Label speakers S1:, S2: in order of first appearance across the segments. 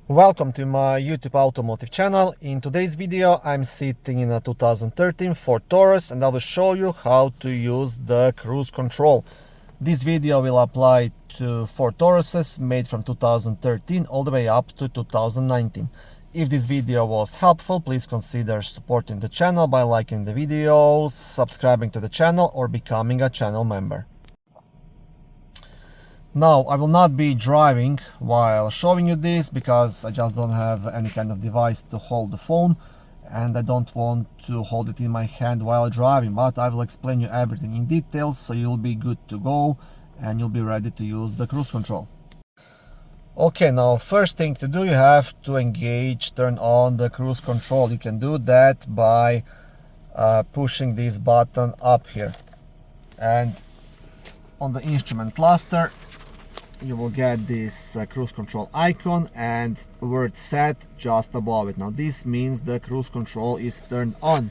S1: Welcome to my YouTube automotive channel. In today's video I'm sitting in a 2013 Ford Taurus and I will show you how to use the cruise control. This video will apply to Ford Tauruses made from 2013 all the way up to 2019. If this video was helpful, please consider supporting the channel by liking the video, subscribing to the channel or becoming a channel member. Now, I will not be driving while showing you this because I just don't have any kind of device to hold the phone and I don't want to hold it in my hand while driving, but I will explain you everything in detail so you'll be good to go and you'll be ready to use the cruise control. Okay, now first thing to do, you have to turn on the cruise control. You can do that by pushing this button up here, and on the instrument cluster you will get this cruise control icon and word set just above it. Now this means the cruise control is turned on.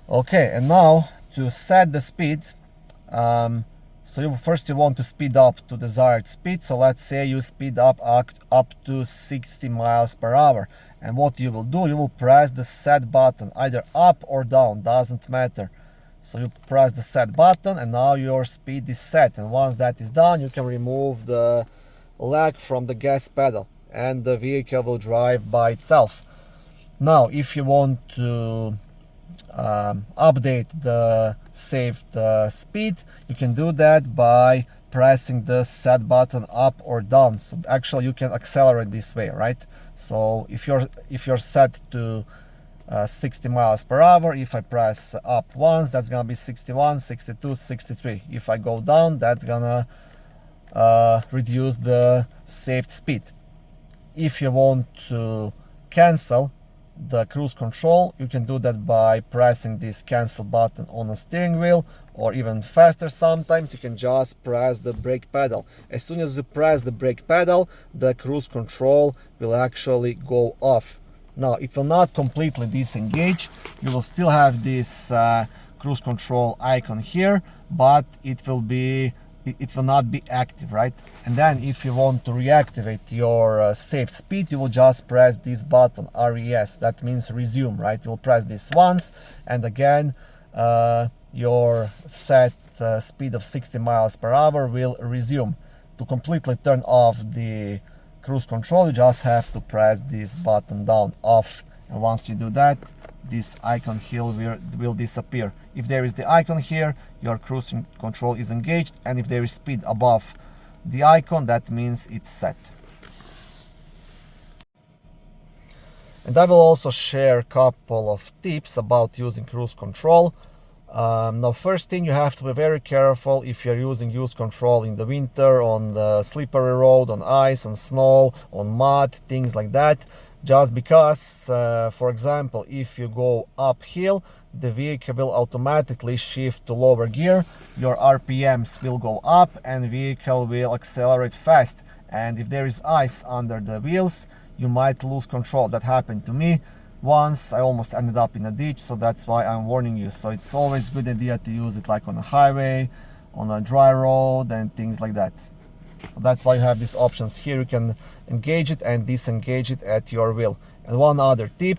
S1: Okay, and now to set the speed, first you want to speed up to desired speed. So let's say you speed up to 60 miles per hour, and what you will do, you will press the set button either up or down, doesn't matter. So you press the set button and now your speed is set, and once that is done you can remove the leg from the gas pedal and the vehicle will drive by itself. Now if you want to update the saved speed, you can do that by pressing the set button up or down. So actually you can accelerate this way, right? So if you're set to 60 miles per hour, if I press up once, that's gonna be 61, 62, 63. If I go down, that's gonna reduce the saved speed. If you want to cancel the cruise control, you can do that by pressing this cancel button on the steering wheel, or even faster sometimes you can just press the brake pedal. As soon as you press the brake pedal, the cruise control will actually go off. Now it will not completely disengage, you will still have this cruise control icon here, but it will not be active, right? And then if you want to reactivate your safe speed, you will just press this button, RES, that means resume, right? You will press this once and again your set speed of 60 miles per hour will resume. To completely turn off the cruise control, you just have to press this button down, off, and once you do that, this icon here will disappear. If there is the icon here, your cruise control is engaged, and if there is speed above the icon, that means it's set. And I will also share a couple of tips about using cruise control. Now first thing, you have to be very careful if you're using cruise control in the winter, on the slippery road, on ice, on snow, on mud, things like that. Just because, for example, if you go uphill, the vehicle will automatically shift to lower gear, your RPMs will go up and the vehicle will accelerate fast. And if there is ice under the wheels, you might lose control. That happened to me once. I almost ended up in a ditch, so that's why I'm warning you. So it's always a good idea to use it like on a highway, on a dry road and things like that. So that's why you have these options here. You can engage it and disengage it at your will. And one other tip,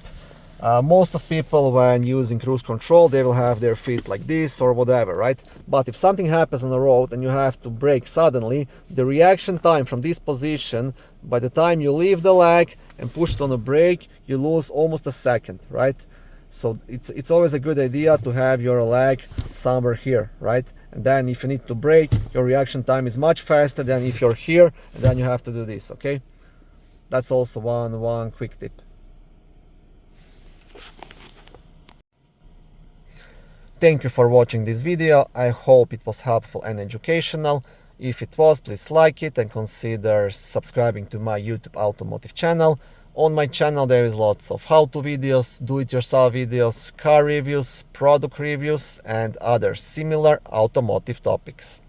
S1: most of people when using cruise control, they will have their feet like this or whatever, right? But if something happens on the road and you have to brake suddenly, the reaction time from this position, by the time you leave the leg and push it on the brake, you lose almost a second, right? So it's always a good idea to have your leg somewhere here, right? And then if you need to brake, your reaction time is much faster than if you're here and then you have to do this, okay? That's also one quick tip. Thank you for watching this video. I hope it was helpful and educational. If it was, please like it and consider subscribing to my YouTube automotive channel. On my channel there is lots of how-to videos, do-it-yourself videos, car reviews, product reviews and other similar automotive topics.